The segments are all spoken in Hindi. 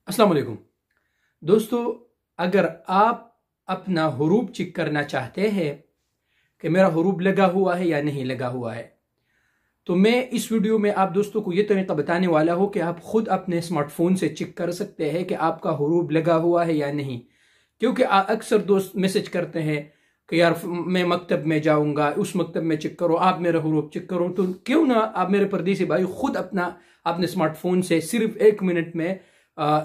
अस्सलाम वालेकुम दोस्तों, अगर आप अपना हुरूब चेक करना चाहते हैं कि मेरा हुरूब लगा हुआ है या नहीं लगा हुआ है, तो मैं इस वीडियो में आप दोस्तों को यह तरीका बताने वाला हूं कि आप खुद अपने स्मार्टफोन से चेक कर सकते हैं कि आपका हुरूब लगा हुआ है या नहीं। क्योंकि अक्सर दोस्त मैसेज करते हैं कि यार मैं मकतब में जाऊंगा, उस मकतब में चेक करो, आप मेरा हुरूब चेक करो। तो क्यों ना आप मेरे परदेसी भाई खुद अपने स्मार्टफोन से सिर्फ 1 मिनट में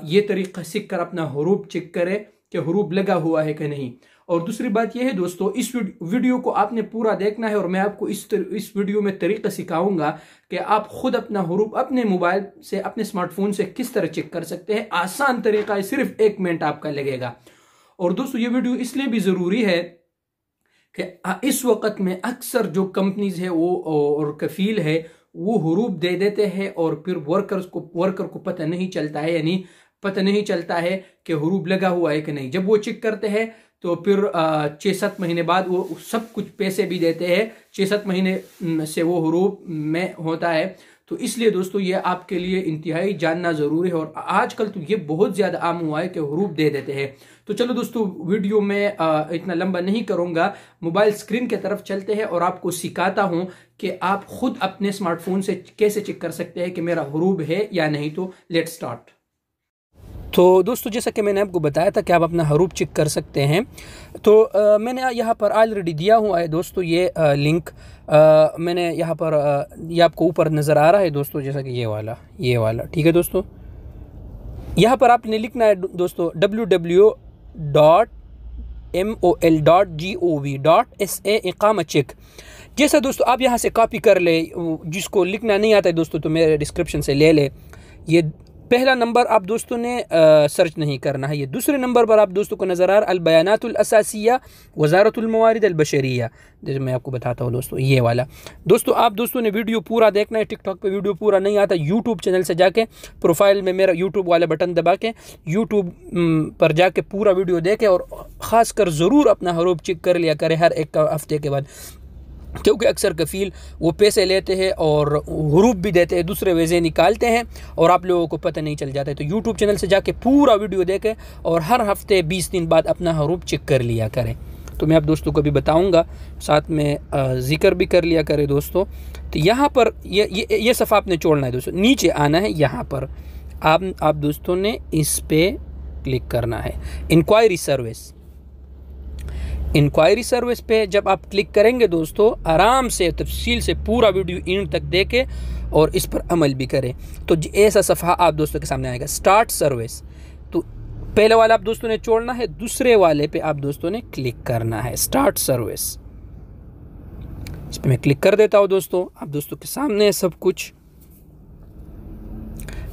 ये तरीका सीख कर अपना हुरूब चेक करें कि हुरूब लगा हुआ है कि नहीं। और दूसरी बात यह है दोस्तों, इस वीडियो को आपने पूरा देखना है और मैं आपको इस वीडियो में तरीका सिखाऊंगा कि आप खुद अपना हुरूब अपने मोबाइल से, अपने स्मार्टफोन से किस तरह चेक कर सकते हैं। आसान तरीका है, सिर्फ 1 मिनट आपका लगेगा। और दोस्तों ये वीडियो इसलिए भी जरूरी है कि इस वक्त में अक्सर जो कंपनीज है वो और कफील है वो हुरूब दे देते हैं और फिर वर्कर को पता नहीं चलता है, यानी पता नहीं चलता है कि हुरूब लगा हुआ है कि नहीं। जब वो चेक करते हैं तो फिर 6-7 महीने बाद वो सब कुछ पैसे भी देते हैं, 6-7 महीने से वो हुरूब में होता है। तो इसलिए दोस्तों ये आपके लिए इंतहाई जानना जरूरी है। और आजकल तो ये बहुत ज्यादा आम हुआ है कि हुरूब दे देते हैं। तो चलो दोस्तों, वीडियो में इतना लंबा नहीं करूंगा, मोबाइल स्क्रीन की तरफ चलते हैं और आपको सिखाता हूं कि आप खुद अपने स्मार्टफोन से कैसे चेक कर सकते हैं कि मेरा हुरूब है या नहीं। तो लेट्स स्टार्ट। तो दोस्तों जैसा कि मैंने आपको बताया था कि आप अपना हुरूब चेक कर सकते हैं, तो मैंने यहाँ पर ऑलरेडी दिया हुआ है दोस्तों ये लिंक। मैंने यहाँ पर ये आपको ऊपर नज़र आ रहा है दोस्तों, जैसा कि ये वाला ठीक है दोस्तों। यहाँ पर आपने लिखना है दोस्तों www.mol.gov.sa इकामा चेक। जैसा दोस्तों आप यहाँ से कॉपी कर ले, जिसको लिखना नहीं आता है दोस्तों तो मेरे डिस्क्रिप्शन से ले ले। ये पहला नंबर आप दोस्तों ने सर्च नहीं करना है। ये दूसरे नंबर पर आप दोस्तों को नज़र आ रहा अल-बयानातुल असासिया वज़ारतुल मवारिद अल-बशरिया, जैसे मैं आपको बताता हूँ दोस्तों ये वाला। दोस्तों आप दोस्तों ने वीडियो पूरा देखना है। टिकटॉक पे वीडियो पूरा नहीं आता, यूट्यूब चैनल से जाके प्रोफाइल में मेरा यूट्यूब वाला बटन दबा के यूट्यूब पर जाके पूरा वीडियो देखे और ख़ासकर ज़रूर अपना हुरूब चेक कर लिया करें हर एक हफ्ते के बाद। क्योंकि अक्सर कफ़ील वो पैसे लेते हैं और हुरूब भी देते हैं, दूसरे वजह निकालते हैं और आप लोगों को पता नहीं चल जाता है। तो यूट्यूब चैनल से जाके पूरा वीडियो देखें और हर हफ्ते 20 दिन बाद अपना हुरूब चेक कर लिया करें। तो मैं आप दोस्तों को भी बताऊंगा, साथ में जिक्र भी कर लिया करें दोस्तों। तो यहाँ पर ये सफ़ा आपने छोड़ना है दोस्तों, नीचे आना है। यहाँ पर आप दोस्तों ने इस पर क्लिक करना है, इंक्वायरी सर्विस पे जब आप क्लिक करेंगे दोस्तों, आराम से तफसील से पूरा वीडियो एंड तक देखें और इस पर अमल भी करें। तो ऐसा सफ़ा आप दोस्तों के सामने आएगा, स्टार्ट सर्विस। तो पहले वाला आप दोस्तों ने छोड़ना है, दूसरे वाले पे आप दोस्तों ने क्लिक करना है, स्टार्ट सर्विस। इस पर मैं क्लिक कर देता हूँ दोस्तों। आप दोस्तों के सामने सब कुछ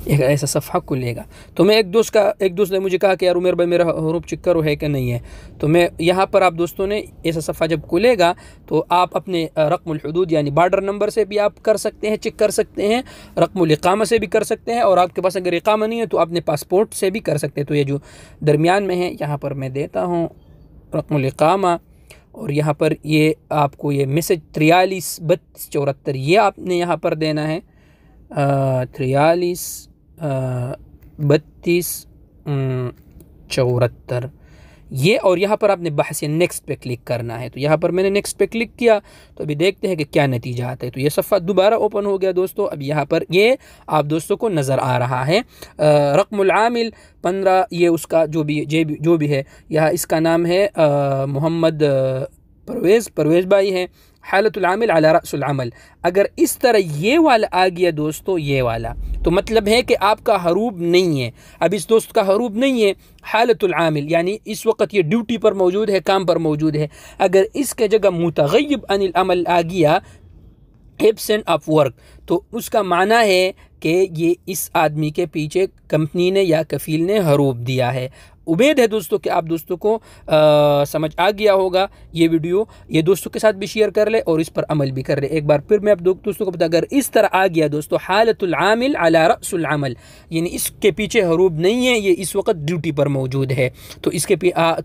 एक ऐसा सफ़ा खुलेगा। तो मैं एक दोस्त ने मुझे कहा कि यार उमेर भाई मेरा हुरूब चेक करो है कि नहीं है। तो मैं यहाँ पर आप दोस्तों ने ऐसा सफ़ा जब खुलेगा तो आप अपने रक़मुल हुदूद यानी बॉर्डर नंबर से भी आप कर सकते हैं, चेक कर सकते हैं, रक़मुल इक़ामा से भी कर सकते हैं, और आपके पास अगर इक़ामा नहीं है तो अपने पासपोर्ट से भी कर सकते हैं। तो ये जो दरमियान में है यहाँ पर मैं देता हूँ रक़मुल इक़ामा, और यहाँ पर ये आपको ये मैसेज 433274 ये आपने यहाँ पर देना है, 433274 ये। और यहाँ पर आपने बहस नेक्स्ट पे क्लिक करना है। तो यहाँ पर मैंने नेक्स्ट पे क्लिक किया, तो अभी देखते हैं कि क्या नतीजा आता है। तो ये सफ़ा दोबारा ओपन हो गया दोस्तों। अब यहाँ पर ये आप दोस्तों को नज़र आ रहा है रक़मुल आमिल 15, ये उसका जो भी है, यहाँ इसका नाम है मोहम्मद परवेज़ भाई है। हालतुल आमिल अला रअसुल अमल। अगर इस तरह ये वाला आ गया दोस्तों, ये वाला, तो मतलब है कि आपका हुरूब नहीं है। अब इस दोस्त का हुरूब नहीं है, हालतुल आमिल यानी इस वक्त ये ड्यूटी पर मौजूद है, काम पर मौजूद है। अगर इसके जगह मुतग़य्यब अनिल अमल आ गया, एब्सेंट ऑफ वर्क, तो उसका माना है कि ये इस आदमी के पीछे कंपनी ने या कफ़ील ने हुरूब दिया है। उम्मीद है दोस्तों कि आप दोस्तों को समझ आ गया होगा ये वीडियो। ये दोस्तों के साथ भी शेयर कर ले और इस पर अमल भी कर ले। एक बार फिर मैं आप दोस्तों को बता, अगर इस तरह आ गया दोस्तों हालतुल आमिल अला रअसुल अमल, यानी इसके पीछे हरूब नहीं है, ये इस वक्त ड्यूटी पर मौजूद है, तो इसके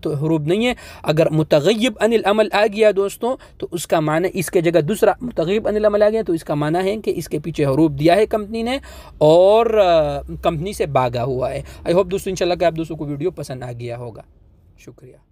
तो हरूब नहीं है। अगर मुतग़य्यब अनिल अमल आ गया दोस्तों तो उसका माना, इसके जगह दूसरा मुतग़य्यब अनिल अमल आ गया तो इसका माना है कि इसके पीछे हरूब दिया है कंपनी ने और कंपनी से भागा हुआ है। आई होप दोस्तों इंशाल्लाह कि आप दोस्तों को वीडियो पसंद आ गया होगा। शुक्रिया।